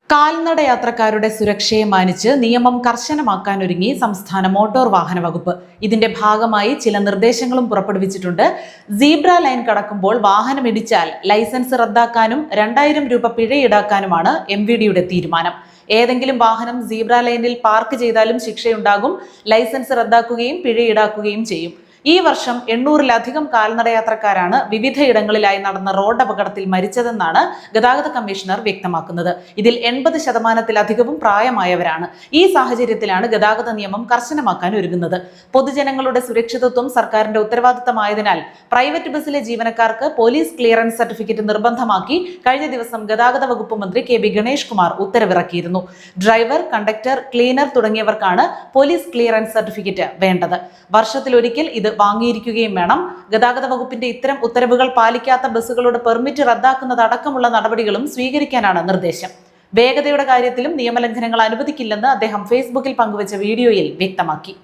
കാൽനടയാത്രക്കാരുടെ സുരക്ഷയെ മാനിച്ച് നിയമം കർശനമാക്കാനൊരുങ്ങി സംസ്ഥാന മോട്ടോർ വാഹന വകുപ്പ്. ഇതിന്റെ ഭാഗമായി ചില നിർദ്ദേശങ്ങളും പുറപ്പെടുവിച്ചിട്ടുണ്ട്. സീബ്ര ലൈൻ കടക്കുമ്പോൾ വാഹനം ഇടിച്ചാൽ ലൈസൻസ് റദ്ദാക്കാനും 2000 രൂപ പിഴ ഈടാക്കാനുമാണ് MVDയുടെ തീരുമാനം. ഏതെങ്കിലും വാഹനം സീബ്ര ലൈനിൽ പാർക്ക് ചെയ്താലും ശിക്ഷയുണ്ടാകും. ലൈസൻസ് റദ്ദാക്കുകയും പിഴ ഈടാക്കുകയും ചെയ്യും. ഈ വർഷം 800-ലധികം കാൽനടയാത്രക്കാരാണ് വിവിധയിടങ്ങളിലായി നടന്ന റോഡ് അപകടത്തിൽ മരിച്ചതെന്നാണ് ഗതാഗത കമ്മീഷണർ വ്യക്തമാക്കുന്നത്. ഇതിൽ 80%-ലധികവും പ്രായമായവരാണ്. ഈ സാഹചര്യത്തിലാണ് ഗതാഗത നിയമം കർശനമാക്കാൻ ഒരുങ്ങുന്നത്. പൊതുജനങ്ങളുടെ സുരക്ഷിതത്വം സർക്കാരിന്റെ ഉത്തരവാദിത്തമായതിനാൽ പ്രൈവറ്റ് ബസ്സിലെ ജീവനക്കാർക്ക് പോലീസ് ക്ലിയറൻസ് സർട്ടിഫിക്കറ്റ് നിർബന്ധമാക്കി കഴിഞ്ഞ ദിവസം ഗതാഗത വകുപ്പ് മന്ത്രി KB ഗണേഷ് കുമാർ ഉത്തരവിറക്കിയിരുന്നു. ഡ്രൈവർ, കണ്ടക്ടർ, ക്ലീനർ തുടങ്ങിയവർക്കാണ് പോലീസ് ക്ലിയറൻസ് സർട്ടിഫിക്കറ്റ് വേണ്ടത്. വർഷത്തിലൊരിക്കൽ ഇത് വാങ്ങിയിരിക്കുകയും വേണം. ഗതാഗത വകുപ്പിന്റെ ഇത്തരം ഉത്തരവുകൾ പാലിക്കാത്ത ബസ്സുകളുടെ പെർമിറ്റ് റദ്ദാക്കുന്നതടക്കമുള്ള നടപടികളും സ്വീകരിക്കാനാണ് നിർദ്ദേശം. വേഗതയുടെ കാര്യത്തിലും നിയമലംഘനങ്ങൾ അനുവദിക്കില്ലെന്ന് അദ്ദേഹം ഫേസ്ബുക്കിൽ പങ്കുവച്ച വീഡിയോയിൽ വ്യക്തമാക്കി.